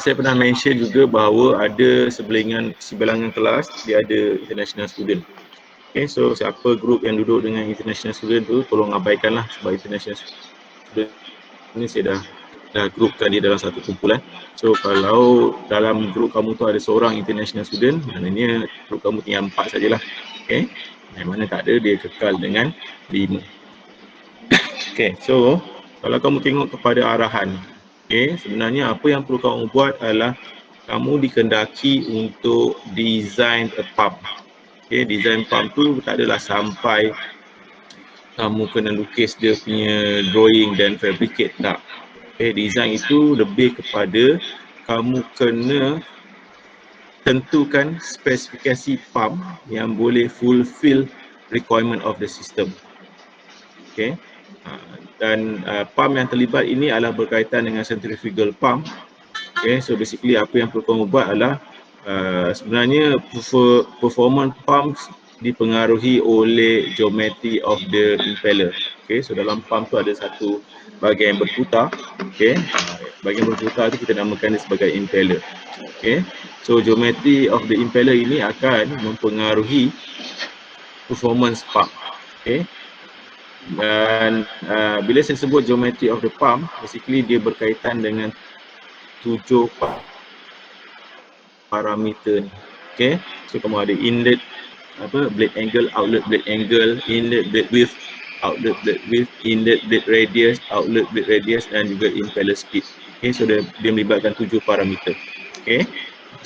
saya pernah mention juga bahawa ada sebilangan kelas dia ada international student. Okay, so siapa grup yang duduk dengan international student tu tolong abaikanlah, sebab international student ni saya dah grupkan dia dalam satu kumpulan. So kalau dalam grup kamu tu ada seorang international student, maknanya grup kamu tinggal 4 sajalah. Okay, yang mana tak ada dia kekal dengan 5. Okay, so kalau kamu tengok kepada arahan, okay, sebenarnya apa yang perlu kamu buat adalah kamu dikendaki untuk design a pump. Okay, design pump tu tak adalah sampai kamu kena lukis dia punya drawing dan fabricate, tak. Okay, design itu lebih kepada kamu kena tentukan spesifikasi pump yang boleh fulfill requirement of the system. Okay, dan pump yang terlibat ini adalah berkaitan dengan centrifugal pump. Okay, so basically apa yang perlu kamu buat adalah sebenarnya performance pump dipengaruhi oleh geometry of the impeller. Okay, so dalam pump tu ada satu bahagian yang berputar. Okay, bahagian berputar tu kita namakan dia sebagai impeller. Okay, so geometry of the impeller ini akan mempengaruhi performance pump. Okay, dan bila saya sebut geometry of the pump, basically dia berkaitan dengan 7 parameter ni. Okay, so kamu ada inlet blade angle, outlet blade angle, inlet blade width, outlet blade width, inlet blade radius, outlet blade radius dan juga impeller speed. Okay, so dia melibatkan 7 parameter. Okay,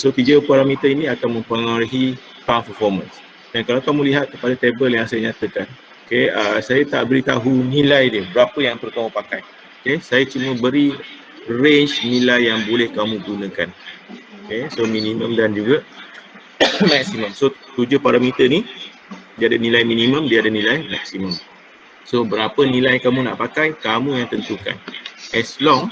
so 3 parameter ini akan mempengaruhi pump performance. Dan kalau kamu lihat kepada tabel yang saya nyatakan, okay, saya tak beritahu nilai dia berapa yang perlu kamu pakai. Okay, saya cuma beri range nilai yang boleh kamu gunakan. Okay, so minimum dan juga maksimum. So 7 parameter ni dia ada nilai minimum, dia ada nilai maksimum. So berapa nilai kamu nak pakai, kamu yang tentukan. As long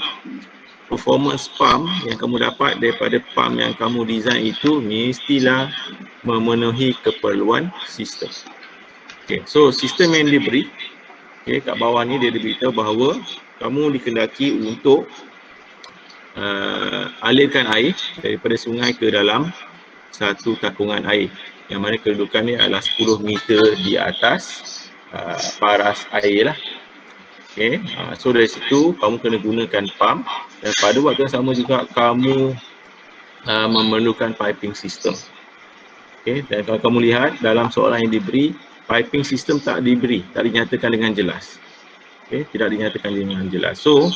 performance pump yang kamu dapat daripada pump yang kamu design itu mestilah memenuhi keperluan sistem. Okay, so sistem yang diberi, okay, kat bawah ni dia diberitahu bahawa kamu dikendaki untuk alirkan air daripada sungai ke dalam satu takungan air, yang mana kedudukannya adalah 10 meter di atas paras air lah. Okay, so dari situ kamu kena gunakan pump, dan pada waktu yang sama juga kamu memerlukan piping system. Okay, dan kalau kamu lihat dalam soalan yang diberi, piping system tak diberi, tak dinyatakan dengan jelas. Okay, tidak dinyatakan dengan jelas. So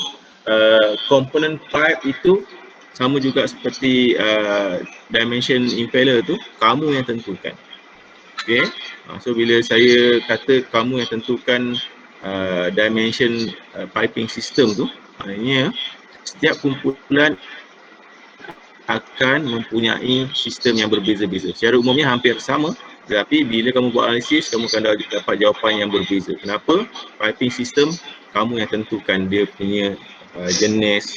komponen pipe itu sama juga seperti dimension impeller tu, kamu yang tentukan. Okay, so bila saya kata kamu yang tentukan dimension piping system tu, maknanya setiap kumpulan akan mempunyai sistem yang berbeza-beza. Secara umumnya hampir sama, tetapi bila kamu buat analisis, kamu akan dapat jawapan yang berbeza. Kenapa? Piping system kamu yang tentukan dia punya jenis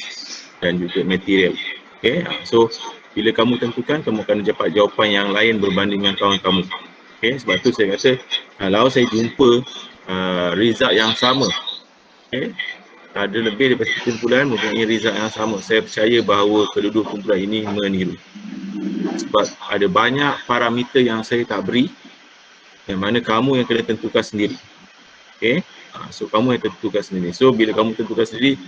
dan juga material. Okay, so bila kamu tentukan, kamu akan dapat jawapan yang lain berbanding dengan kawan kamu. Okay, sebab tu saya kata kalau saya jumpa result yang sama, okay, ada lebih daripada satu kumpulan mempunyai result yang sama, saya percaya bahawa kedua-dua kumpulan ini meniru. Sebab ada banyak parameter yang saya tak beri, yang mana kamu yang kena tentukan sendiri. Okay, so kamu yang tentukan sendiri. So bila kamu tentukan sendiri,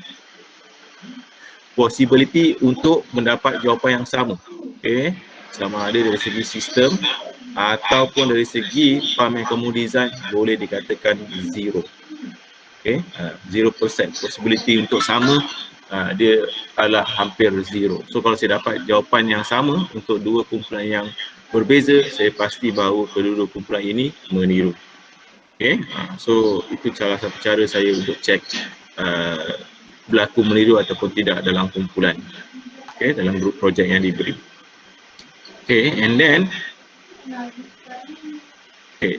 possibility untuk mendapat jawapan yang sama, okay, sama ada dari segi sistem ataupun dari segi pump yang kamu design, boleh dikatakan zero. Okay, 0% possibility untuk sama, dia adalah hampir zero. So kalau saya dapat jawapan yang sama untuk dua kumpulan yang berbeza, saya pasti bahawa kedua-dua kumpulan ini meniru. Okay, so itu salah satu cara saya untuk cek berlaku meniru ataupun tidak dalam kumpulan, okay, dalam grup projek yang diberi. Okay, and then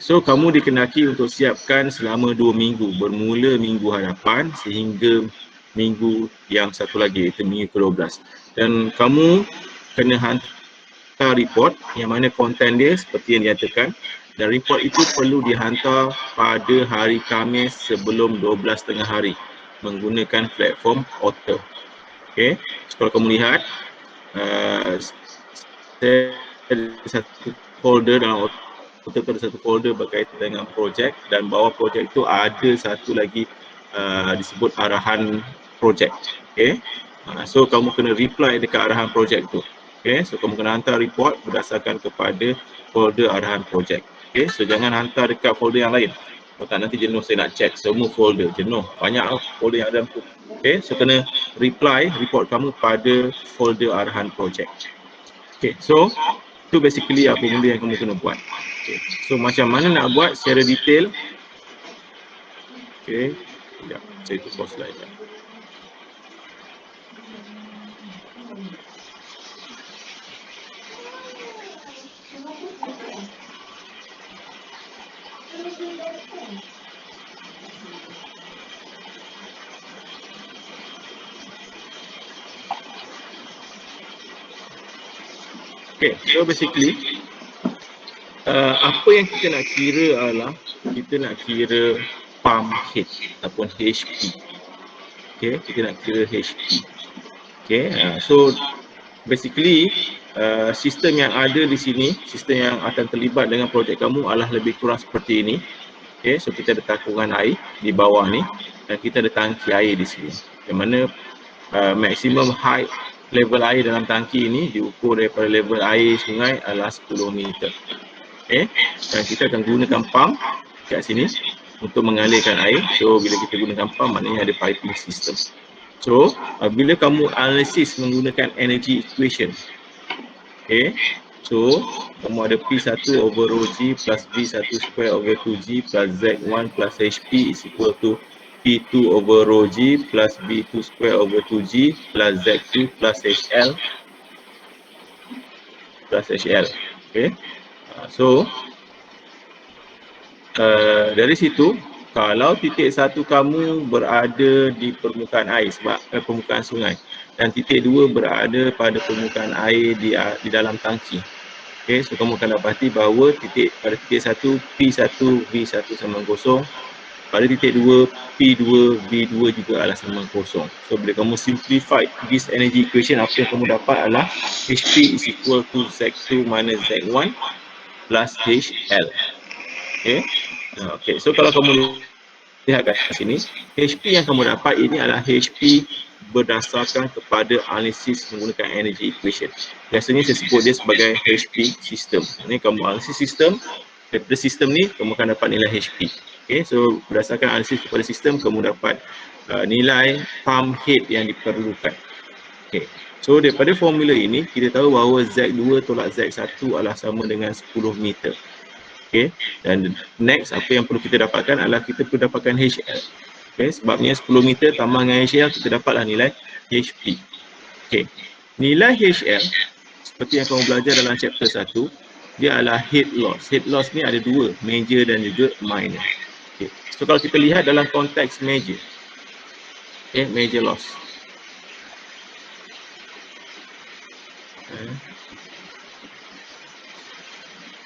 so kamu dikenaki untuk siapkan selama 2 minggu, bermula minggu hadapan sehingga minggu yang satu lagi, iaitu minggu ke-12. Dan kamu kena hantar report yang mana konten dia seperti yang dinyatakan, dan report itu perlu dihantar pada hari Khamis sebelum 12 tengah hari menggunakan platform Otter. Okay, so kalau kamu lihat saya ada satu folder dalam Auto ada satu folder berkaitan dengan projek, dan bawah projek itu ada satu lagi disebut arahan projek. Okay. So kamu kena reply dekat arahan projek tu. Okay. So kamu kena hantar report berdasarkan kepada folder arahan projek. Okay. So jangan hantar dekat folder yang lain. Kalau tak nanti jenuh saya nak check semua folder, jenuh. Banyak folder yang ada tu. Okay. So kena reply report kamu pada folder arahan projek. Okay. So itu basically apa benda yang kamu kena buat. Okay. So macam mana nak buat secara detail. Okay. Sekejap, saya tukar slide. Okay, so basically apa yang kita nak kira adalah kita nak kira pump head ataupun HP. Okay, kita nak kira HP. Okay, so basically sistem yang ada di sini, sistem yang akan terlibat dengan projek kamu adalah lebih kurang seperti ini. Okay, so kita ada takungan air di bawah ni dan kita ada tangki air di sini. Yang mana maximum height level air dalam tangki ini diukur daripada level air sungai adalah 10 meter. Okay, dan kita akan gunakan pump kat sini untuk mengalirkan air. So bila kita gunakan pump maknanya ada piping system. So bila kamu analisis menggunakan energy equation, okay, so kamu ada P1 over rho G plus V1 square over 2G plus Z1 plus HP is equal to P2 over rho G plus V2 square over 2G plus Z2 plus HL plus HL. Okay. So dari situ, kalau titik 1 kamu berada di permukaan air sebab permukaan sungai dan titik 2 berada pada permukaan air di dalam tangki. Okay, so kamu akan dapati bahawa pada titik 1 P1 V1 sama 0. Pada titik 2 P2 V2 juga adalah sama 0. So bila kamu simplify this energy equation, apa yang kamu dapat adalah HP is equal to Z2 minus Z1 plus HL. Okay. Okay, so kalau kamu lihat kat sini, HP yang kamu dapat ini adalah HP berdasarkan kepada analisis menggunakan energy equation. Biasanya saya sebut dia sebagai HP system. Ini kamu analisis sistem, daripada sistem ni kamu akan dapat nilai HP. Okay, so berdasarkan analisis kepada sistem kamu dapat nilai pump head yang diperlukan. Okay, so daripada formula ini kita tahu bahawa Z2 tolak Z1 adalah sama dengan 10 meter. Okay, dan next apa yang perlu kita dapatkan adalah kita perlu dapatkan HL. Okay, sebabnya 10 meter tambah dengan HL kita dapatlah nilai HP. Okay, nilai HL seperti yang kamu belajar dalam chapter 1, dia adalah head loss. Head loss ni ada dua, major dan juga minor. Okay, so kalau kita lihat dalam konteks major, okay, major loss.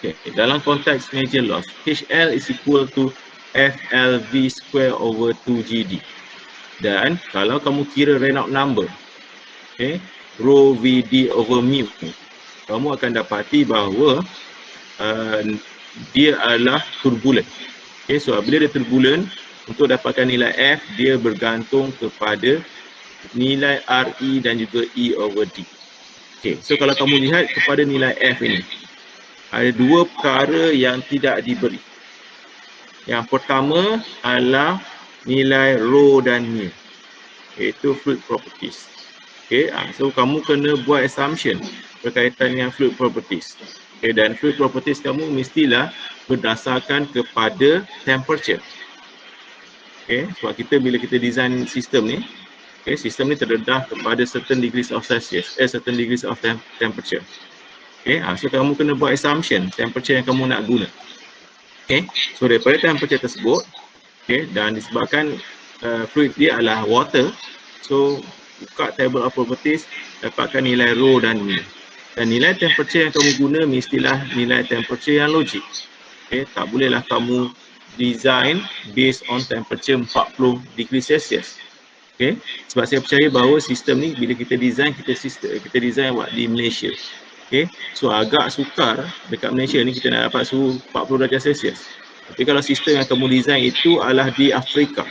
Okay, dalam konteks major loss, HL is equal to FLV square over 2GD. Dan kalau kamu kira Reynolds number, okay, rho VD over mu, kamu akan dapati bahawa dia adalah turbulent. Okay, so bila dia turbulent, untuk dapatkan nilai F, dia bergantung kepada nilai RE dan juga E over D. Okay, so kalau kamu lihat kepada nilai F ini, ada dua perkara yang tidak diberi. Yang pertama adalah nilai rho dan mu, iaitu fluid properties. Okay, so kamu kena buat assumption berkaitan dengan fluid properties. Okay, dan fluid properties kamu mestilah berdasarkan kepada temperature. Okay, sebab bila kita design sistem ni, okay, sistem ni terdedah kepada certain degrees of Celsius, certain degrees of temperature. Okay, so kamu kena buat assumption temperature yang kamu nak guna. Okay, so daripada temperature tersebut, okay, dan disebabkan fluid dia adalah water, so buka table of properties, dapatkan nilai rho dan mu. Dan nilai temperature yang kamu guna mestilah nilai temperature yang logik. Okay, tak bolehlah kamu design based on temperature 40 degree Celsius. Okay. Sebab saya percaya bahawa sistem ni bila kita design, kita design di Malaysia. Okay. So agak sukar dekat Malaysia ni kita nak dapat suhu 40 darjah Celsius. Tapi kalau sistem yang kamu design itu adalah di Afrika,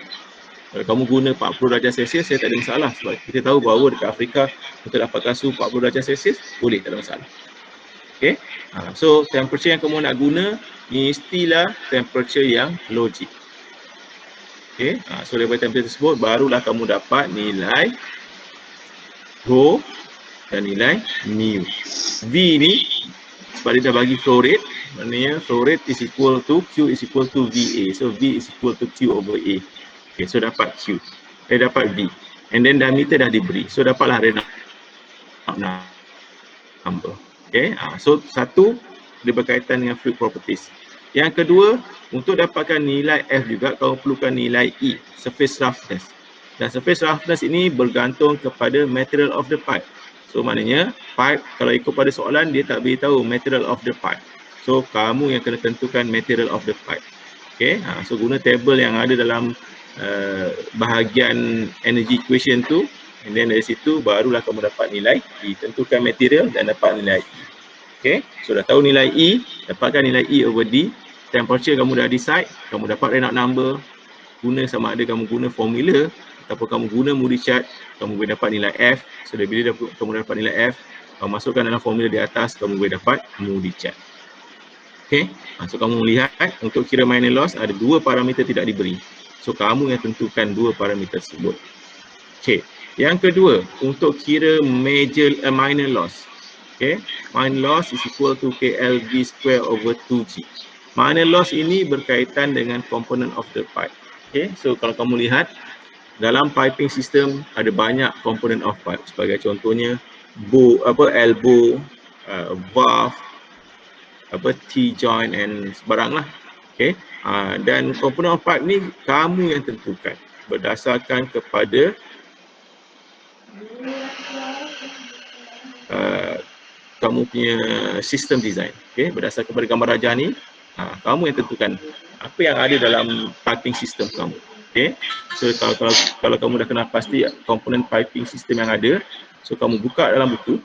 kalau kamu guna 40 darjah Celsius, saya tak ada masalah. Sebab kita tahu bahawa dekat Afrika untuk dapatkan suhu 40 darjah Celsius, boleh, tak ada masalah. Okay. So temperature yang kamu nak guna mestilah temperature yang logik. Okay. So daripada temperature tersebut barulah kamu dapat nilai rho dan nilai mu. V ni sebab dia dah bagi flow rate, maknanya flow rate is equal to Q is equal to VA. So V is equal to Q over A. Okay, so dapat Q. Dapat V. And then diameter dah diberi. So dapatlah Reynolds number. Okay, so satu dia berkaitan dengan fluid properties. Yang kedua, untuk dapatkan nilai F juga, kamu perlukan nilai E, surface roughness. Dan surface roughness ini bergantung kepada material of the pipe. So maknanya pipe, kalau ikut pada soalan, dia tak beritahu material of the pipe. So kamu yang kena tentukan material of the pipe. Okay, so guna table yang ada dalam bahagian energy equation tu, and then dari situ barulah kamu dapat nilai E, tentukan material dan dapat nilai E. Okay, so dah tahu nilai E, dapatkan nilai E over D, temperature kamu dah decide, kamu dapat Reynolds number, guna sama ada kamu guna formula ataupun kamu guna Moody chart, kamu boleh dapat nilai F. So bila kamu dapat nilai F, kamu masukkan dalam formula di atas, kamu boleh dapat Moody chart. Okay, so kamu lihat untuk kira minor loss ada dua parameter tidak diberi. So kamu yang tentukan dua parameter tersebut. Okay, yang kedua untuk kira minor loss. Okay, minor loss is equal to KLV square over 2G. Minor loss ini berkaitan dengan component of the pipe. Okay, so kalau kamu lihat dalam piping system ada banyak component of pipe. Sebagai contohnya elbow, valve, T-joint and sebarang lah. Okay, dan component of pipe ni kamu yang tentukan berdasarkan kepada kamu punya sistem design. Okay, berdasarkan kepada gambar rajah ni, kamu yang tentukan apa yang ada dalam piping system kamu. Okay, so kalau kamu dah kenal pasti komponen piping system yang ada, so kamu buka dalam buku.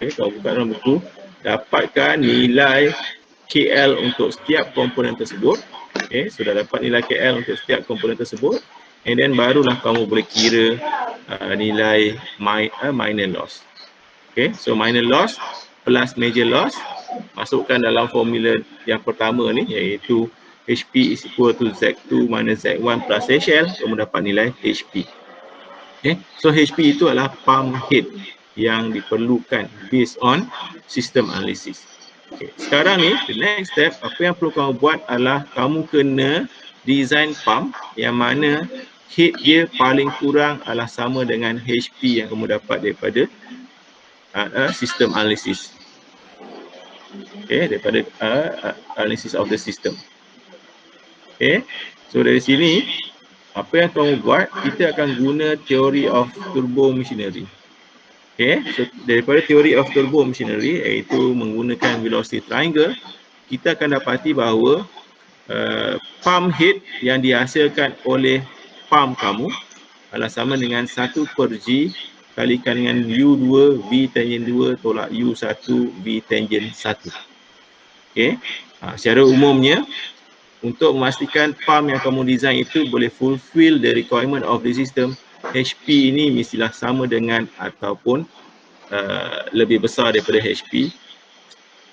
Okay, kamu buka dalam buku, dapatkan nilai KL untuk setiap komponen tersebut. Okay, sudah dapat nilai KL untuk setiap komponen tersebut, and then barulah kamu boleh kira nilai minor loss. Okay, so minor loss plus major loss, masukkan dalam formula yang pertama ni, iaitu HP is equal to Z2 minus Z1 plus HL, kamu dapat nilai HP. Okay, so HP itu adalah pump head yang diperlukan based on system analysis. Okay, sekarang ni, the next step, apa yang perlu kamu buat adalah kamu kena design pump yang mana head dia paling kurang adalah sama dengan HP yang kamu dapat daripada system analysis. Okay, daripada analysis of the system. Okay, so dari sini apa yang kamu buat, kita akan guna theory of turbo machinery. Okay, so daripada theory of turbo machinery, iaitu menggunakan velocity triangle, kita akan dapati bahawa pump head yang dihasilkan oleh pump kamu adalah sama dengan 1/G kalikan dengan U2 V tangent 2 tolak U1 V tangent 1. Okay, secara umumnya untuk memastikan pump yang kamu design itu boleh fulfill the requirement of the system, HP ini mestilah sama dengan ataupun lebih besar daripada HP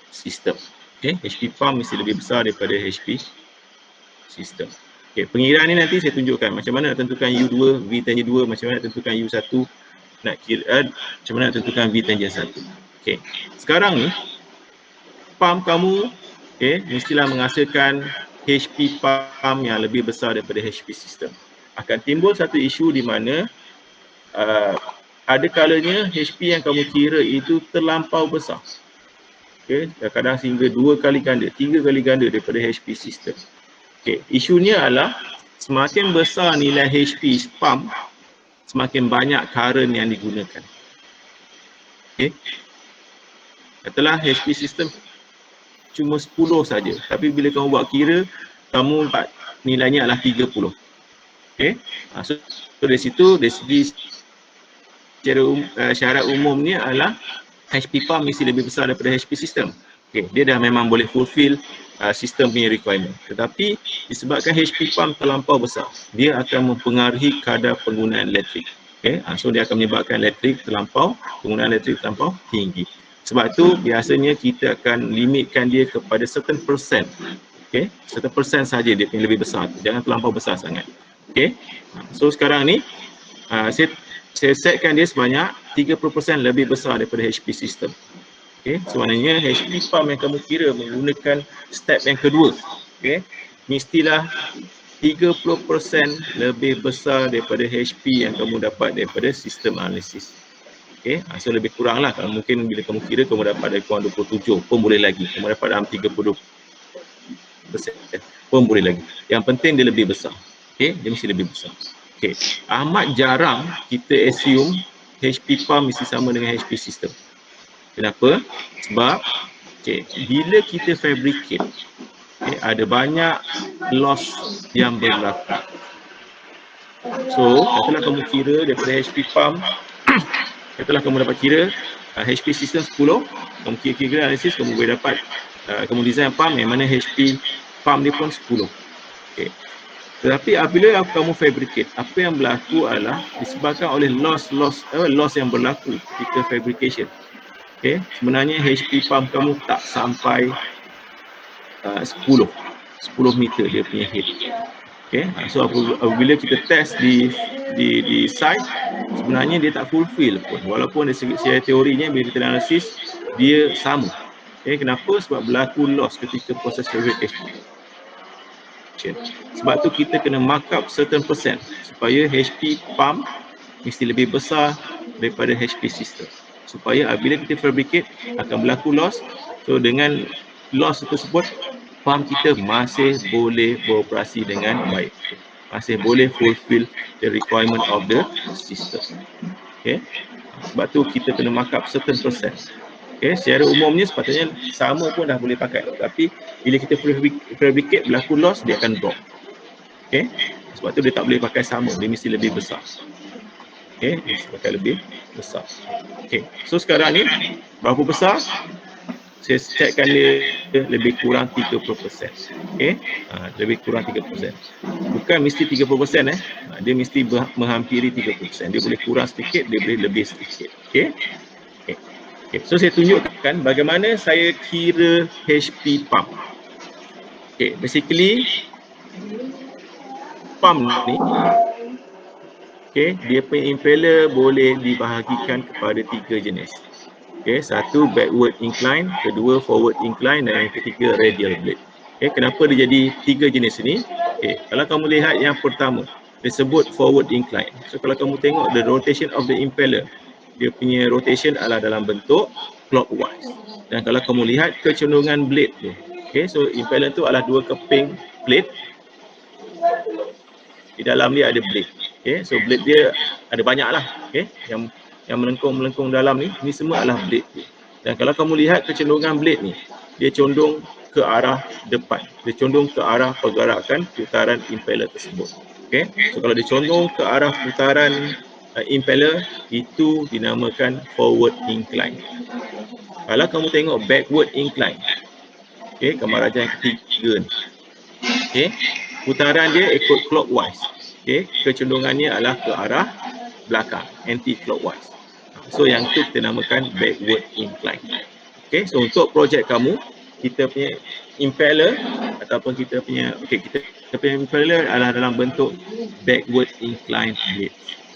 system. Okay, HP pump mesti lebih besar daripada HP system. Okay, pengiraan ni nanti saya tunjukkan macam mana nak tentukan U2 V tangent 2, macam mana nak tentukan U1 nak kira, macam mana nak tentukan V tangent 1. Okay, sekarang ni pump kamu mestilah menghasilkan HP pump yang lebih besar daripada HP system. Akan timbul satu isu di mana ada kalanya HP yang kamu kira itu terlampau besar. Okay, kadang-kadang sehingga 2 kali ganda, 3 kali ganda daripada HP system. Okay, isunya adalah semakin besar nilai HP pump, semakin banyak current yang digunakan. Okay, katalah HP system cuma 10 saja, tapi bila kamu buat kira, kamu nilainya adalah 30. Okay. So dari situ, dari segi syarat umumnya adalah HP pump mesti lebih besar daripada HP system. Okay. Dia dah memang boleh fulfill sistem punya requirement. Tetapi disebabkan HP pump terlampau besar, dia akan mempengaruhi kadar penggunaan elektrik. Okay. So dia akan menyebabkan penggunaan elektrik terlampau tinggi. Sebab tu biasanya kita akan limitkan dia kepada certain percent. Okay. Certain percent saja dia punya lebih besar. Jangan terlampau besar sangat. Okay. So sekarang ni saya setkan dia sebanyak 30% lebih besar daripada HP system. Okay, sebenarnya HP pump yang kamu kira menggunakan step yang kedua, okay, mestilah 30% lebih besar daripada HP yang kamu dapat daripada sistem analisis. Okay, so lebih kurang lah, kalau mungkin bila kamu kira kamu dapat dari kurang 27 pun boleh lagi, kamu dapat dalam 30% pun boleh lagi. Yang penting dia lebih besar. Okay, dia mesti lebih besar. Okay, amat jarang kita assume HP pump mesti sama dengan HP system. Kenapa? Sebab bila kita fabricate, ada banyak loss yang berlaku. So, katalah kamu kira daripada HP pump, katalah kamu dapat kira HP system 10, kamu kira analisis, kamu boleh dapat, kamu design pump yang mana HP pump dia pun 10. Okay. Tetapi apabila kamu fabricate, apa yang berlaku adalah disebabkan oleh loss yang berlaku ketika fabrication. Okay. Sebenarnya HP pump kamu tak sampai 10 meter dia punya head. Okay. So apabila kita test di site, sebenarnya dia tak fulfill pun. Walaupun dari segi teorinya bila kita analisis, dia sama. Okay. Kenapa? Sebab berlaku loss ketika proses fabrication. Sebab tu kita kena mark up certain percent supaya HP pump mesti lebih besar daripada HP system. Supaya apabila kita fabricate akan berlaku loss. So dengan loss tersebut, pump kita masih boleh beroperasi dengan baik. Masih boleh fulfill the requirement of the system. Okay. Sebab tu kita kena mark up certain percent. Okay. Secara umumnya sepatutnya sama pun dah boleh pakai. Tapi bila kita fabricate berlaku loss, dia akan drop. Okay. Sebab tu dia tak boleh pakai sama, dia mesti lebih besar. Okay. Dia mesti pakai lebih besar. Okay. So sekarang ni berapa besar? Saya cekkan dia lebih kurang 30%. Okay. Lebih kurang 30%. Bukan mesti 30%. Dia mesti menghampiri 30%. Dia boleh kurang sedikit, dia boleh lebih sedikit. Okay. Okay. So saya tunjukkan bagaimana saya kira HP pump. Okay. Basically pump ni, okay, dia punya impeller boleh dibahagikan kepada 3 jenis. Okay, satu backward incline, kedua forward incline dan yang ketiga radial blade. Okay, kenapa dia jadi 3 jenis ini? Okay, kalau kamu lihat yang pertama, disebut forward incline. So kalau kamu tengok the rotation of the impeller, dia punya rotation adalah dalam bentuk clockwise. Dan kalau kamu lihat kecenderungan blade tu, okay, so impeller tu adalah 2 keping blade. Di dalam dia ada blade. Okay, so blade dia ada banyak lah. Okay, yang melengkung dalam ni semua adalah blade dia. Dan kalau kamu lihat kecenderungan blade ni, dia condong ke arah depan. Dia condong ke arah pergerakan putaran impeller tersebut. Okay, so kalau dia condong ke arah putaran impeller, itu dinamakan forward incline. Kalau kamu tengok backward incline, okay, gambar rajah yang ketiga ni, okay, putaran dia ikut clockwise. Okay, kecenderungannya adalah ke arah belakang, anti-clockwise. So yang itu kita namakan backward incline. Okay, so untuk projek kamu, kita punya impeller ataupun kita punya impeller adalah dalam bentuk backward incline blade.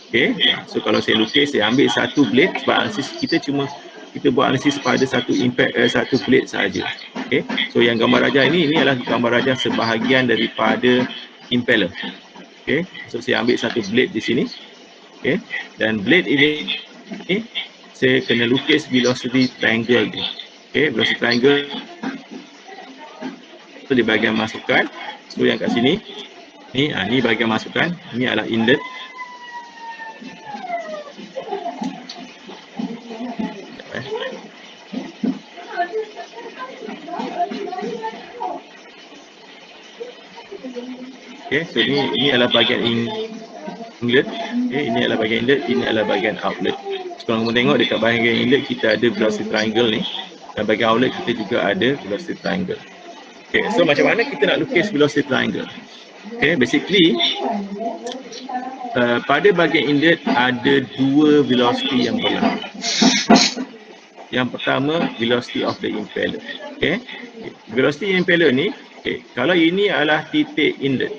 Okay, so kalau saya lukis, saya ambil satu blade sebab analisis kita buat analisis pada satu blade saja. Okay, so yang gambar rajah ini adalah gambar rajah sebahagian daripada impeller. Okay, so saya ambil satu blade di sini. Okay, dan blade ini saya kena lukis velocity triangle dia. Okay, velocity triangle itu di bahagian masukan. So yang kat sini ni bahagian masukan, ini adalah inlet. Okay, so ini adalah bahagian inlet. Okay, ini adalah bahagian inlet, ini adalah bahagian outlet. So, kalau kamu tengok dekat bahagian inlet kita ada velocity triangle ni, dan bahagian outlet kita juga ada velocity triangle. Okay, so macam mana kita nak lukis velocity triangle? Okay, basically pada bahagian inlet ada dua velocity yang berlaku. Yang pertama, velocity of the impeller. Okay, velocity impeller ni, kalau ini adalah titik inlet,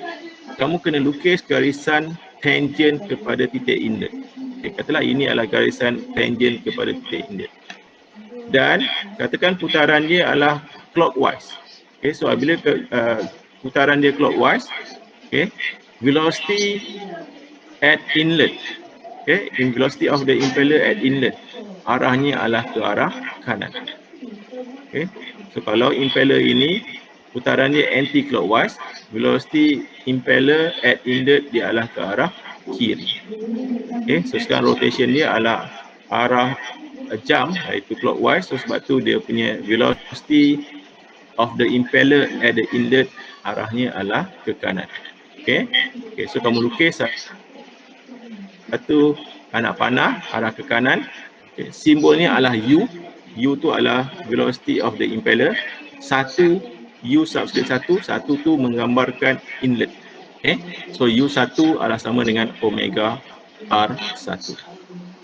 kamu kena lukis garisan tangent kepada titik inlet. Katakanlah ini adalah garisan tangent kepada titik inlet. Dan katakan putaran dia adalah clockwise. So apabila putaran dia clockwise, velocity at inlet, in velocity of the impeller at inlet, arahnya adalah ke arah kanan. So kalau impeller ini putaran dia anti-clockwise, velocity impeller at inlet dia adalah ke arah kiri. So sekarang rotation dia adalah arah jam, iaitu clockwise. So sebab tu dia punya velocity of the impeller at the inlet arahnya adalah ke kanan. So kamu lukis satu anak panah arah ke kanan. Simbolnya adalah U. U tu adalah velocity of the impeller. Satu U subscript satu tu menggambarkan inlet. So U1 adalah sama dengan omega R1.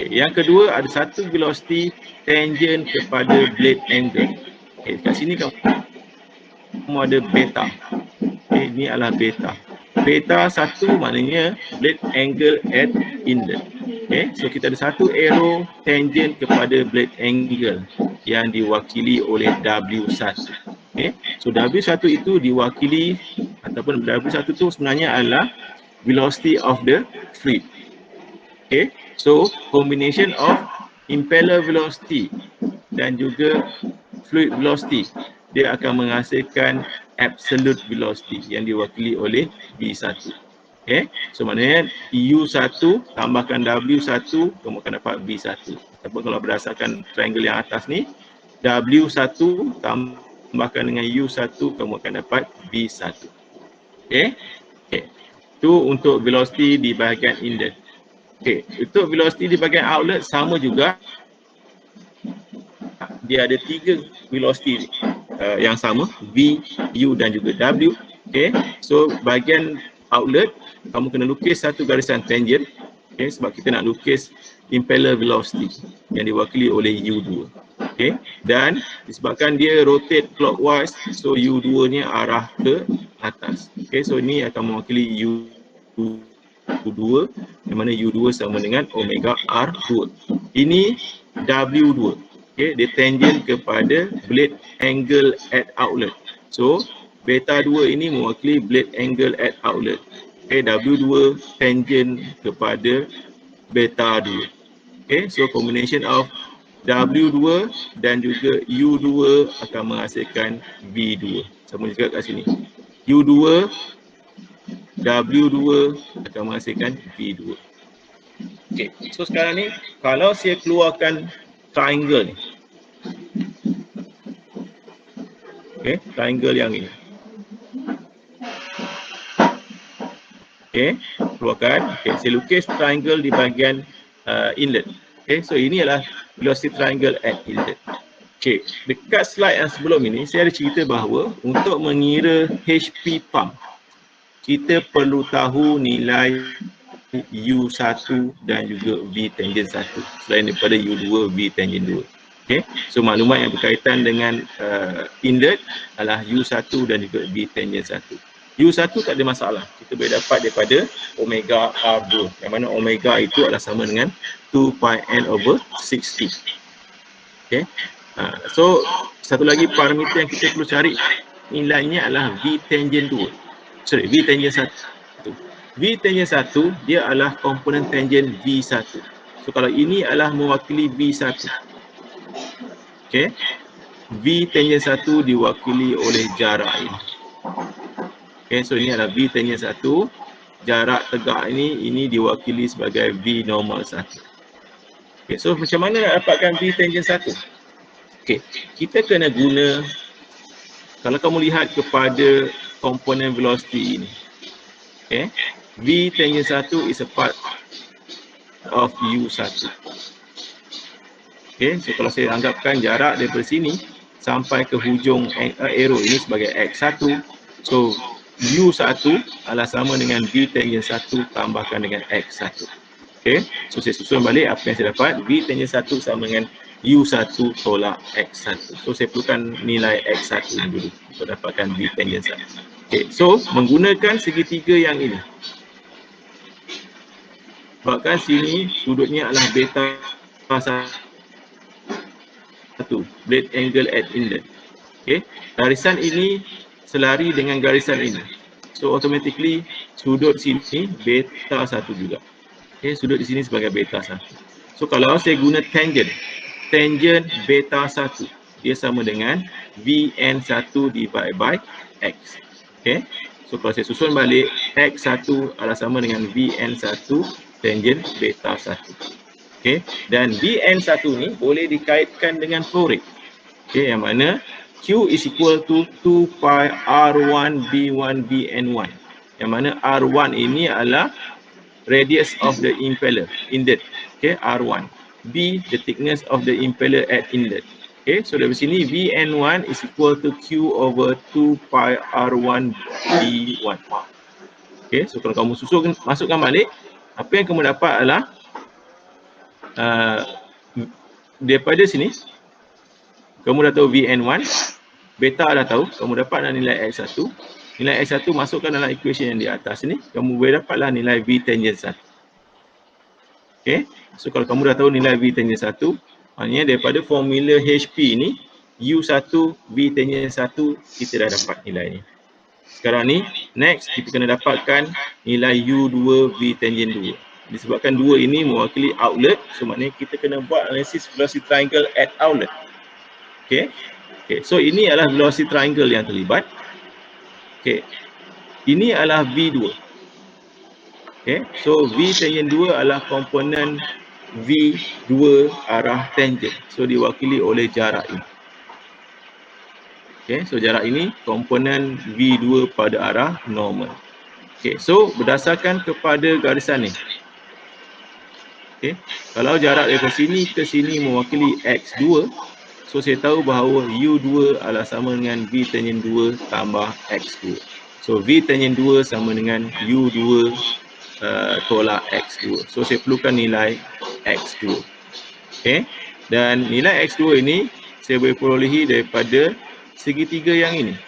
Yang kedua ada satu velocity tangent kepada blade angle. Kat sini kamu ada beta. Ini adalah beta. Beta 1 maknanya blade angle at inlet. So kita ada satu arrow tangent kepada blade angle yang diwakili oleh W1. So W1 itu diwakili ataupun W1 itu sebenarnya adalah velocity of the fluid. So combination of impeller velocity dan juga fluid velocity, dia akan menghasilkan absolute velocity yang diwakili oleh V1. So maknanya U1 tambahkan W1, kamu akan dapat V1. Ataupun kalau berdasarkan triangle yang atas ni, W1 tambahkan dengan U1, kamu akan dapat V1. Itu untuk velocity di bahagian inlet. Untuk velocity di bahagian outlet sama juga. Dia ada tiga velocity yang sama, V, U dan juga W. So bahagian outlet kamu kena lukis satu garisan tangent, sebab kita nak lukis impeller velocity yang diwakili oleh U2. Dan disebabkan dia rotate clockwise, so U2 nya arah ke atas. So ini akan mewakili U2, yang mana U2 sama dengan omega R2. Ini W2. Dia tangent kepada blade angle at outlet. So beta 2 ini mewakili blade angle at outlet. W2 tangent kepada beta 2. So combination of W2 dan juga U2 akan menghasilkan V2. Sama juga kat sini. U2, W2 akan menghasilkan V2. So sekarang ni kalau saya keluarkan triangle ni. Triangle yang ini. Keluarkan. Saya lukis triangle di bahagian inlet. So ini adalah velocity triangle at inlet. Dekat slide yang sebelum ini, saya ada cerita bahawa untuk mengira HP pump, kita perlu tahu nilai U1 dan juga V tangent 1. Selain daripada U2, V tangent 2. So maklumat yang berkaitan dengan inlet adalah U1 dan juga V tangent 1. U1 tak ada masalah. Kita boleh dapat daripada omega R2. Yang mana omega itu adalah sama dengan 2 pi n over 60. So satu lagi parameter yang kita perlu cari nilainya adalah V tangent 2. V tangent 1. V tangent 1 dia adalah komponen tangent V1. So kalau ini adalah mewakili V1. V tangent 1 diwakili oleh jarak ini. So ini adalah V tangent 1. Jarak tegak ini diwakili sebagai V normal 1. So macam mana nak dapatkan V tangent 1? Kita kena guna, kalau kamu lihat kepada komponen velocity ini. V tangent 1 is a part of U1. Okay, so kalau saya anggapkan jarak daripada sini sampai ke hujung arrow ini sebagai X1, so U1 adalah sama dengan V tangent 1 tambahkan dengan X1. Okay, so saya susun balik apa yang saya dapat. V tangent 1 sama dengan U1 tolak X1. So saya perlukan nilai X1 dulu untuk dapatkan V tangent 1. Okay, so menggunakan segitiga yang ini. Sebabkan sini sudutnya adalah beta 1, blade angle at inlet. Okay, garisan ini selari dengan garisan ini. So automatically sudut sini beta 1 juga. Okay, sudut di sini sebagai beta 1. So kalau saya guna tangent beta 1, dia sama dengan Vn1 divided by X. Okay, so kalau saya susun balik, X1 adalah sama dengan Vn1 tangent beta 1. Okay, dan Vn1 ni boleh dikaitkan dengan flow rate. Okay, yang mana Q is equal to 2 pi R1 B1 Vn1. Yang mana R1 ini adalah radius of the impeller, inlet. Okay, R1. B, the thickness of the impeller at inlet. Okay, so dari sini Vn1 is equal to Q over 2 pi R1 B1. Okay, so kalau kamu masukkan balik, apa yang kamu dapat adalah daripada sini kamu dah tahu Vn1, beta dah tahu, kamu dapatlah nilai X1. Nilai X1 masukkan dalam equation yang di atas ni, kamu boleh dapatlah nilai V tangent 1. Okay, so kalau kamu dah tahu nilai V tangent 1, maknanya daripada formula HP ni, U1 V tangent 1 kita dah dapat nilai ni. Sekarang ni, next kita kena dapatkan nilai U2 V tangent 2. Disebabkan 2 ini mewakili outlet, so maknanya kita kena buat analisis velocity triangle at outlet. Okay, so ini adalah velocity triangle yang terlibat. Okay, ini adalah V2. Okay, so V tangent 2 adalah komponen V2 arah tangent. So diwakili oleh jarak ini. Okay, so jarak ini komponen V2 pada arah normal. Okay, so berdasarkan kepada garisan ni. Okay, kalau jarak dari sini ke sini mewakili X2, so saya tahu bahawa U2 adalah sama dengan V tangent 2 tambah X2. So V tangent 2 sama dengan U2 tolak X2. So saya perlukan nilai X2. Okay, dan nilai X2 ini saya boleh perolehi daripada segitiga yang ini.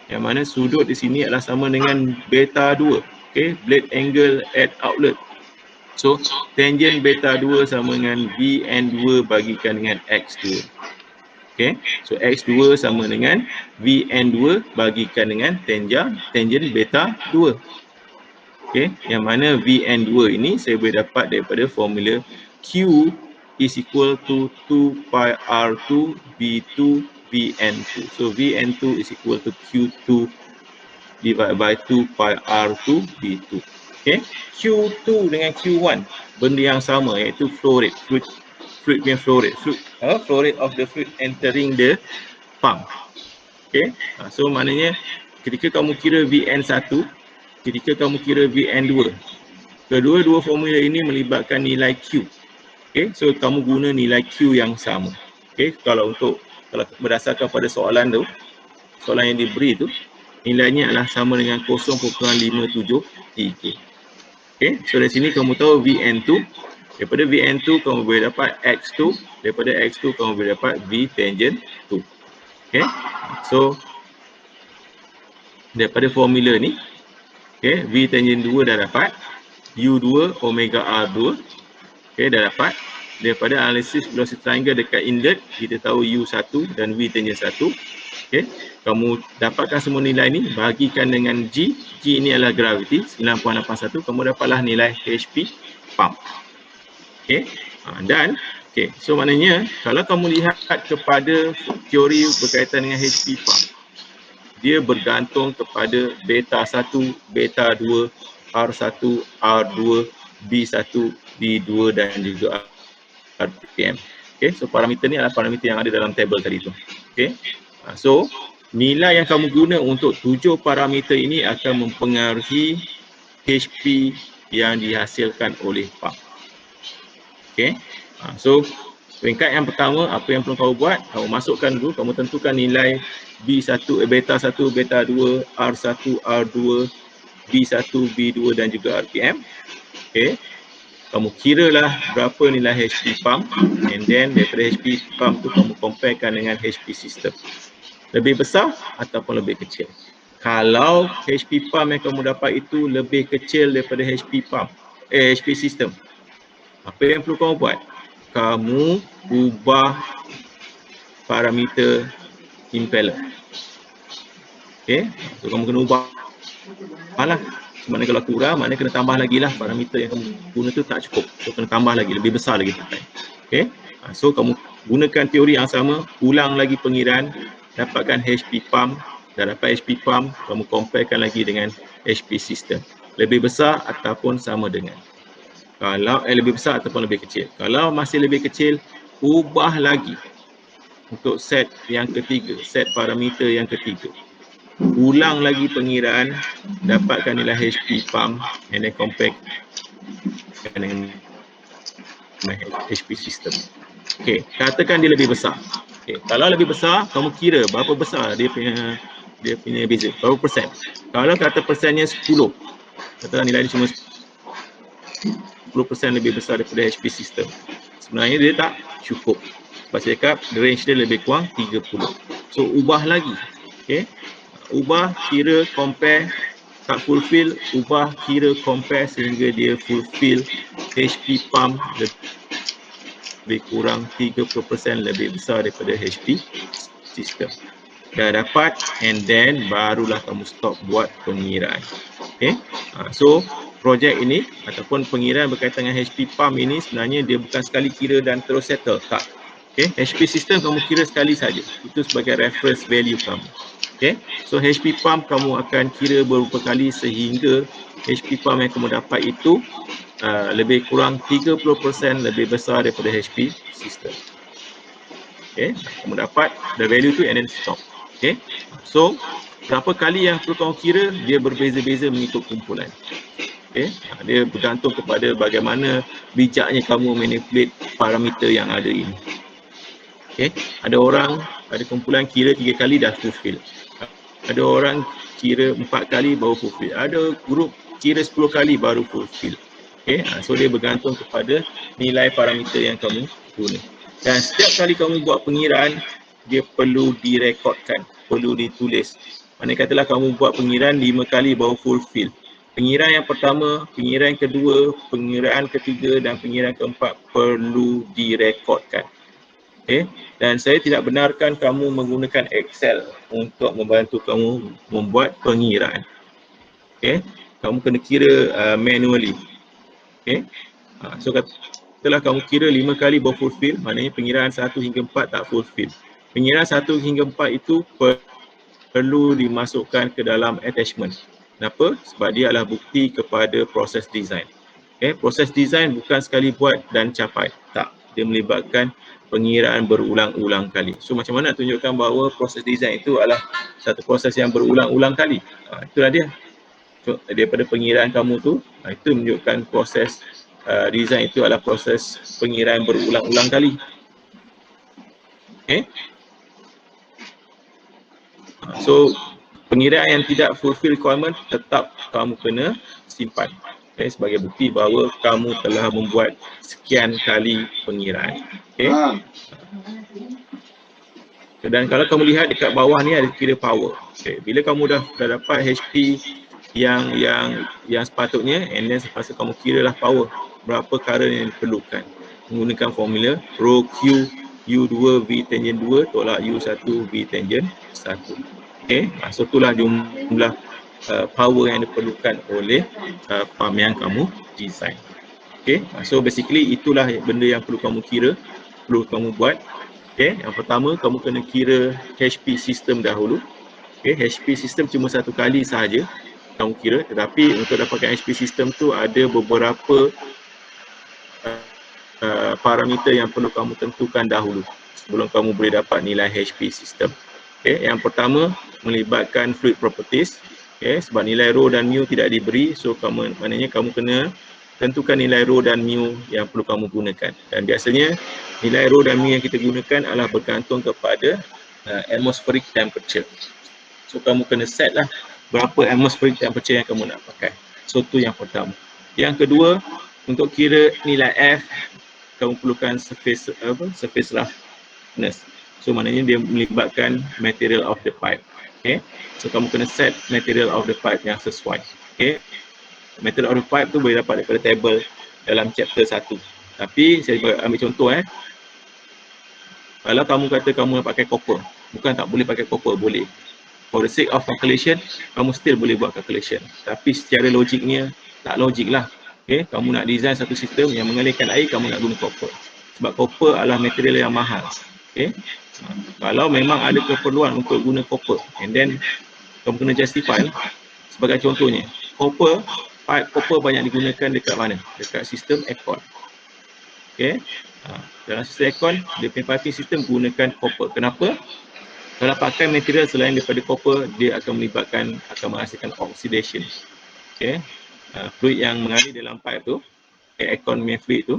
Yang mana sudut di sini adalah sama dengan beta 2. Okay, blade angle at outlet. So tangent beta 2 sama dengan Vn2 bagikan dengan X2. Okay, so X2 sama dengan Vn2 bagikan dengan tangent beta 2. Okay, yang mana Vn2 ini saya boleh dapat daripada formula Q is equal to 2 pi R2 B2 Vn2. So Vn2 is equal to Q2 divided by 2 pi R2 B2. Okay, Q2 dengan Q1 benda yang sama, iaitu flow rate, fluid punya flow rate, flow rate of the fluid entering the pump. Okay, so maknanya ketika kamu kira Vn1, ketika kamu kira Vn2, kedua-dua formula ini melibatkan nilai Q. Okay, so kamu guna nilai Q yang sama. Okay, kalau berdasarkan pada soalan tu, soalan yang diberi tu, nilainya adalah sama dengan 0.573. Okay, so dari sini kamu tahu Vn2. Daripada Vn2 kamu boleh dapat X2. Daripada X2 kamu boleh dapat V tangent 2. Okay, so daripada formula ni, okay, V tangent 2 dah dapat. U2 omega R2. Okay, dah dapat. Daripada analisis velocity triangle dekat inlet, kita tahu U1 dan V tangent 1. Okay, kamu dapatkan semua nilai ni, bagikan dengan G. G ini adalah gravity, 9.81. Kamu dapatlah nilai HP pump. Okay, dan okay, so maknanya kalau kamu lihat kepada teori berkaitan dengan HP pump, dia bergantung kepada beta 1, beta 2, R1, R2, B1, B2 dan juga RPM. Okay, so parameter ni adalah parameter yang ada dalam tabel tadi tu. Okay, so nilai yang kamu guna untuk 7 parameter ini akan mempengaruhi HP yang dihasilkan oleh pump. Okay. So peringkat yang pertama, apa yang perlu kamu buat, kamu masukkan dulu, kamu tentukan nilai B1, beta 1, beta 2, R1, R2, B1, B2 dan juga RPM. Okay. Kamu kiralah berapa nilai HP pump, and then daripada HP pump tu kamu comparekan dengan HP system. Lebih besar ataupun lebih kecil. Kalau HP pump yang kamu dapat itu lebih kecil daripada HP pump, HP system, apa yang perlu kamu buat? Kamu ubah parameter impeller. Okay, so kamu kena ubah lah. Mana kalau kurang, mana kena tambah lagi lah, parameter yang kamu guna tu tak cukup. So kena tambah lagi, lebih besar lagi pakai. Okay, so kamu gunakan teori yang sama, ulang lagi pengiraan, dapatkan HP pump, dah dapat HP pump, kamu comparekan lagi dengan HP system. Lebih besar ataupun sama dengan. Kalau lebih besar ataupun lebih kecil. Kalau masih lebih kecil, ubah lagi untuk set yang ketiga, set parameter yang ketiga. Ulang lagi pengiraan, dapatkan nilai HP pump and then compare dengan HP system. Okay, katakan dia lebih besar. Okay, kalau lebih besar, kamu kira berapa besar dia punya beza, berapa persen. Kalau kata persennya 10, katakan nilai dia cuma 10% lebih besar daripada HP system, sebenarnya dia tak cukup. Sebab saya cakap range dia lebih kurang 30. So ubah lagi. Okay, ubah, kira, compare, tak fulfill, ubah, kira, compare sehingga dia fulfill HP pump lebih kurang 30% lebih besar daripada HP system. Dah dapat, and then barulah kamu stop buat pengiraan. Okay, so projek ini ataupun pengiraan berkaitan dengan HP pump ini sebenarnya dia bukan sekali kira dan terus settle, tak. Okay, HP system kamu kira sekali saja, itu sebagai reference value kamu. Okay, so HP pump kamu akan kira beberapa kali sehingga HP pump yang kamu dapat itu lebih kurang 30% lebih besar daripada HP system. Okay, kamu dapat the value tu and then stop. Okay, so berapa kali yang perlu kamu kira, dia berbeza-beza mengikut kumpulan. Okay, dia bergantung kepada bagaimana bijaknya kamu manipulate parameter yang ada ini. Okay, ada orang, ada kumpulan kira 3 kali dah fulfill. Ada orang kira 4 kali baru fulfill. Ada grup kira 10 kali baru fulfill. Okay, so dia bergantung kepada nilai parameter yang kamu guna. Dan setiap kali kamu buat pengiraan, dia perlu direkodkan, perlu ditulis. Mana katalah kamu buat pengiraan 5 kali baru fulfill. Pengiraan yang pertama, pengiraan yang kedua, pengiraan ketiga dan pengiraan keempat perlu direkodkan. Okay, dan saya tidak benarkan kamu menggunakan Excel untuk membantu kamu membuat pengiraan. Okay, kamu kena kira manually. Okay, so katalah kamu kira 5 kali baru fulfill, maknanya pengiraan 1 hingga 4 tak fulfill. Pengiraan 1 hingga 4 itu perlu dimasukkan ke dalam attachment. Kenapa? Sebab dia adalah bukti kepada proses design. Okay, proses design bukan sekali buat dan capai, tak. Dia melibatkan pengiraan berulang-ulang kali. So macam mana tunjukkan bahawa proses design itu adalah satu proses yang berulang-ulang kali? Itulah dia. So, daripada pengiraan kamu tu, itu menunjukkan proses design itu adalah proses pengiraan berulang-ulang kali. Okay. So pengiraan yang tidak fulfill requirement tetap kamu kena simpan, okay, sebagai bukti bahawa kamu telah membuat sekian kali pengiraan. Okay. Dan kalau kamu lihat dekat bawah ni ada kira power. Okay. Bila kamu dah dapat HP yang sepatutnya, and then lepas tu kamu kira lah power, berapa current yang diperlukan menggunakan formula rho Q U2 V tangent 2 tolak U1 V tangent 1. Okay, so itulah jumlah power yang diperlukan oleh pump yang kamu design. Okay, so basically itulah benda yang perlu kamu kira, perlu kamu buat. Okay, yang pertama kamu kena kira HP system dahulu. Okay, HP system cuma satu kali sahaja kamu kira, tetapi untuk dapatkan HP system tu ada beberapa parameter yang perlu kamu tentukan dahulu sebelum kamu boleh dapat nilai HP system. Okay, yang pertama melibatkan fluid properties. Okay, sebab nilai rho dan mu tidak diberi, so maknanya kamu kena tentukan nilai rho dan mu yang perlu kamu gunakan. Dan biasanya nilai rho dan mu yang kita gunakan adalah bergantung kepada atmospheric temperature. So kamu kena set lah berapa atmospheric temperature yang kamu nak pakai. So tu yang pertama. Yang kedua, untuk kira nilai F, kamu perlukan surface roughness. So maknanya dia melibatkan material of the pipe. Okay, so kamu kena set material of the pipe yang sesuai. Okay, material of the pipe tu boleh dapat daripada table dalam chapter 1. Tapi saya ambil contoh kalau kamu kata kamu nak pakai copper, bukan tak boleh pakai copper, boleh. For the sake of calculation, kamu still boleh buat calculation. Tapi secara logiknya tak logik lah. Okay, kamu nak design satu sistem yang mengalirkan air, kamu nak guna copper. Sebab copper adalah material yang mahal. Okay, kalau memang ada keperluan untuk guna copper, and then kamu kena justify lah. Sebagai contohnya, pipe copper banyak digunakan dekat mana? Dekat sistem aircon. Okay, dalam sistem aircon, dia punya piping system gunakan copper. Kenapa? Kalau pakai material selain daripada copper, dia akan menghasilkan oxidation. Okay, fluid yang mengalir dalam pipe tu, aircon main fluid tu,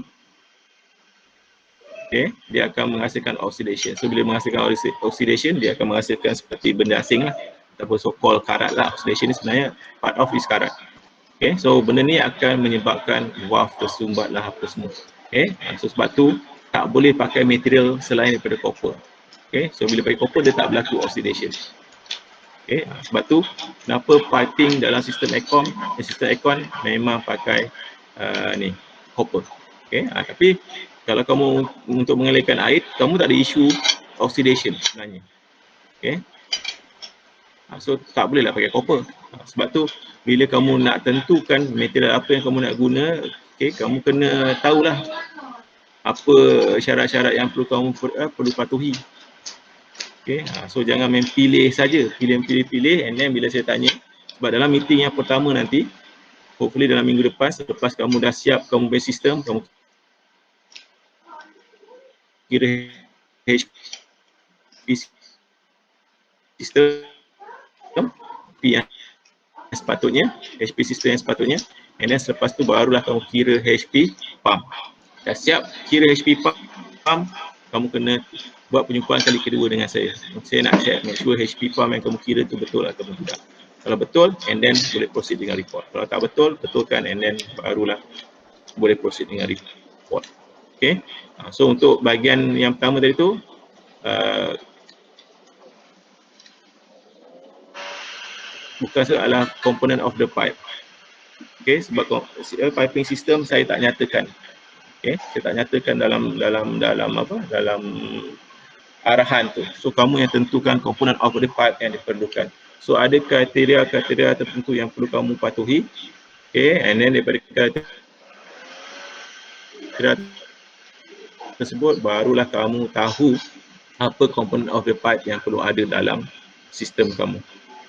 okay, dia akan menghasilkan oxidation. So bila menghasilkan oxidation, dia akan menghasilkan seperti benda asing lah, ataupun so-called karat lah. Oxidation ni sebenarnya part of is karat. Okay, so benda ni akan menyebabkan valve tersumbat lah apa semua. Okay, so sebab tu tak boleh pakai material selain daripada copper. Okay, so bila pakai copper dia tak berlaku oxidation. Okay, sebab tu kenapa piping dalam sistem aircon memang pakai ni copper. Okay, tapi kalau kamu untuk mengalirkan air, kamu tak ada isu oxidation sebenarnya. Okay, so tak bolehlah pakai copper. Sebab tu bila kamu nak tentukan material apa yang kamu nak guna, okay, kamu kena tahulah apa syarat-syarat yang perlu kamu perlu patuhi. Okay, so jangan main pilih saja, pilih and then bila saya tanya, sebab dalam meeting yang pertama nanti, hopefully dalam minggu depan, selepas kamu dah siap kamu punya sistem, kamu kira HP sistem yang sepatutnya, HP sistem yang sepatutnya, and then selepas tu barulah kamu kira HP pump. Dah siap kira HP pump, kamu kena buat penyumpaan kali kedua dengan saya. Saya nak check, make sure HP pump yang kamu kira tu betul atau tidak. Kalau betul, and then boleh proceed dengan report. Kalau tak betul, betulkan and then barulah boleh proceed dengan report. Okay, so untuk bahagian yang pertama tadi tu, bukan adalah component of the pipe. Okay, sebab piping system saya tak nyatakan. Okay, saya tak nyatakan dalam arahan tu. So kamu yang tentukan component of the pipe yang diperlukan. So ada kriteria tertentu yang perlu kamu patuhi. Okay, and then daripada kriteria tersebut barulah kamu tahu apa component of the pipe yang perlu ada dalam sistem kamu.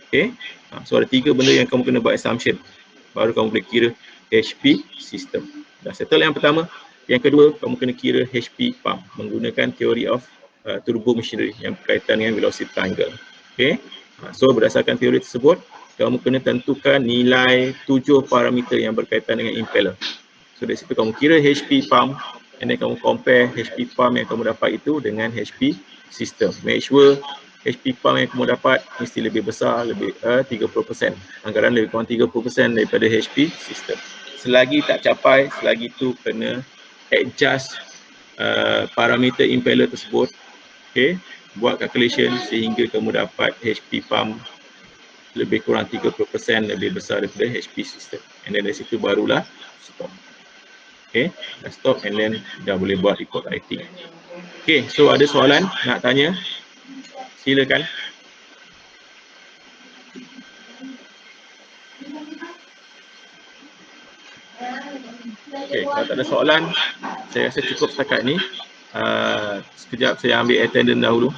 Okay, so ada 3 benda yang kamu kena buat assumption baru kamu boleh kira HP system. Dah settle yang pertama. Yang kedua, kamu kena kira HP pump menggunakan theory of turbo machinery yang berkaitan dengan velocity triangle. Okay, so berdasarkan teori tersebut, kamu kena tentukan nilai 7 parameter yang berkaitan dengan impeller. So dari situ kamu kira HP pump, and then kamu compare HP pump yang kamu dapat itu dengan HP system. Make sure HP pump yang kamu dapat mesti lebih besar, lebih 30%. Anggaran lebih kurang 30% daripada HP system. Selagi tak capai, selagi tu kena adjust parameter impeller tersebut. Okay, buat calculation sehingga kamu dapat HP pump lebih kurang 30% lebih besar daripada HP system. And then dari situ barulah stop. Okay, dah stop and then dah boleh buat report writing. Okay, so ada soalan nak tanya? Silakan. Okay, kalau tak ada soalan, saya rasa cukup setakat ni. Sekejap saya ambil attendance dahulu.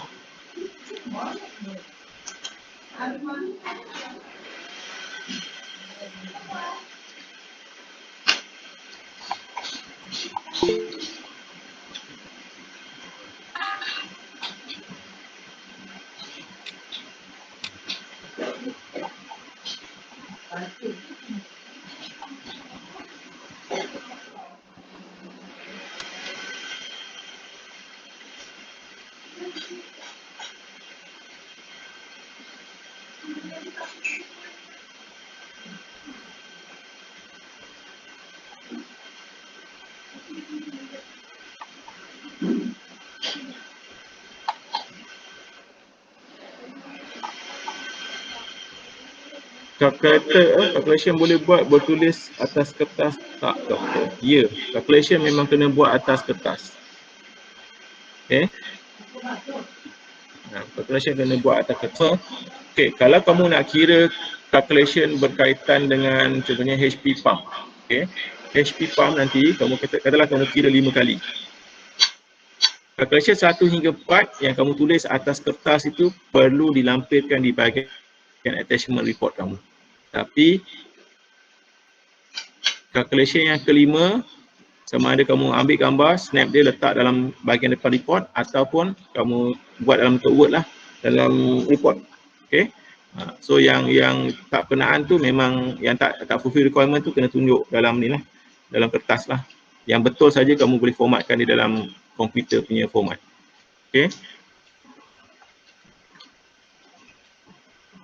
Calculation boleh buat bertulis atas kertas tak, doktor? Ya, calculation memang kena buat atas kertas. Okay. Calculation kena buat atas kertas. Okay, kalau kamu nak kira calculation berkaitan dengan contohnya HP pump. Okay. HP pump nanti katalah kamu kira 5 kali. Calculation 1 hingga 4 yang kamu tulis atas kertas itu perlu dilampirkan di bahagian attachment report kamu. Tapi calculation yang kelima, sama ada kamu ambil gambar, snap dia letak dalam bahagian depan report ataupun kamu buat dalam bentuk Word lah dalam report. Okay. So yang tak berkenaan tu memang yang tak fulfill requirement tu kena tunjuk dalam ni lah, dalam kertas lah. Yang betul saja kamu boleh formatkan di dalam komputer punya format. Okay.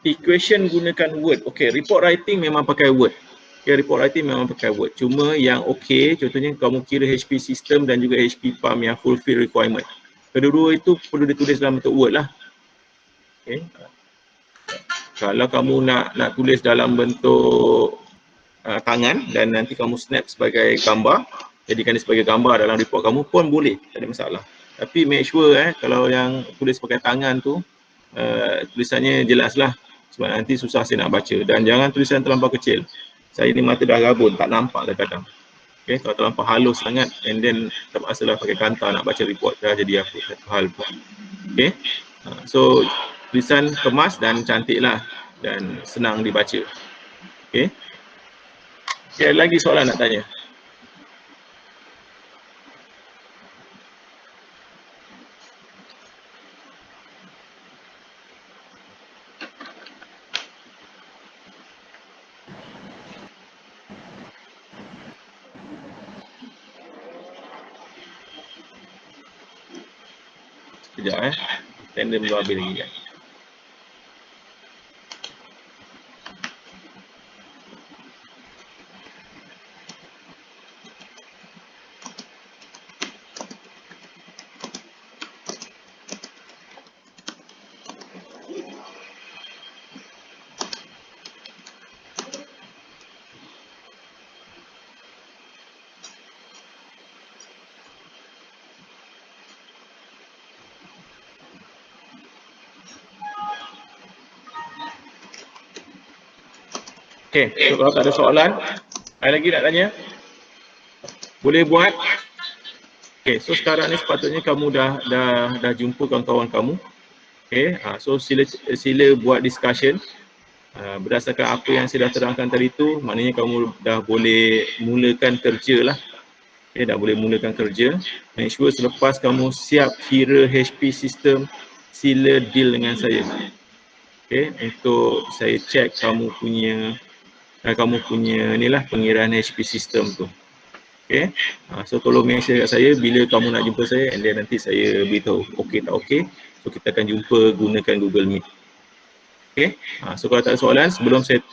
Equation gunakan Word. Okay, report writing memang pakai Word. Okay, report writing memang pakai Word. Cuma yang okay, contohnya kamu kira HP system dan juga HP pump yang fulfill requirement. Kedua-dua itu perlu ditulis dalam bentuk Word lah. Okay. Kalau kamu nak tulis dalam bentuk tangan dan nanti kamu snap sebagai gambar, jadikan dia sebagai gambar dalam report kamu pun boleh, tak ada masalah. Tapi make sure kalau yang tulis pakai tangan tu tulisannya jelas lah, sebab nanti susah saya nak baca. Dan jangan tulisan terlampau kecil. Saya ni mata dah rabun, tak nampak kadang-kadang. Okay, kalau terlampau halus sangat and then terpaksalah pakai kantar nak baca report, dah jadi apa satu hal pun. Okay, so tulisan kemas dan cantik lah dan senang dibaca. Okay, ada lagi soalan nak tanya? Sekejap tender belum habis lagi kan. Okay, so kalau tak ada soalan, ada lagi nak tanya? Boleh buat. Okay, so sekarang ni sepatutnya kamu dah jumpa kawan-kawan kamu. Okay, so sila buat discussion. Berdasarkan apa yang saya dah terangkan tadi tu, maknanya kamu dah boleh mulakan kerja lah. Okay, dah boleh mulakan kerja. Make sure selepas kamu siap kira HP system, sila deal dengan saya. Okay, untuk saya check kamu punya inilah pengiraan HP system tu. Okay, so tolong mention kat saya bila kamu nak jumpa saya and then nanti saya beritahu okey tak okey. So kita akan jumpa gunakan Google Meet. Okay, so kalau tak ada soalan, sebelum saya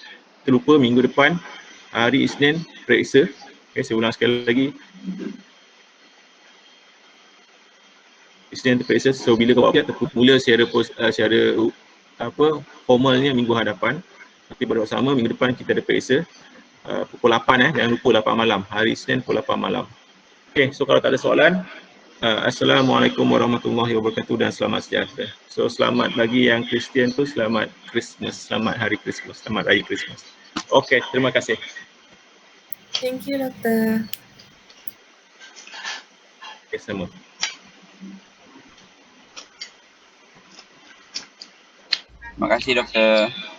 terlupa, minggu depan hari Isnin periksa. Okay, saya ulang sekali lagi. Isnin periksa, so bila kau buat mula secara formalnya minggu hadapan. Nanti bersama minggu depan kita ada periksa. Pukul 8 jangan lupa 8 malam. Hari Isnin pukul 8 malam. Okay, so kalau tak ada soalan, Assalamualaikum warahmatullahi wabarakatuh dan selamat sejahtera. So selamat bagi yang Kristian tu, selamat Christmas, selamat hari Christmas, selamat raya Christmas. Okay, terima kasih. Thank you, Doktor. Okay, sama. Terima kasih, Doktor.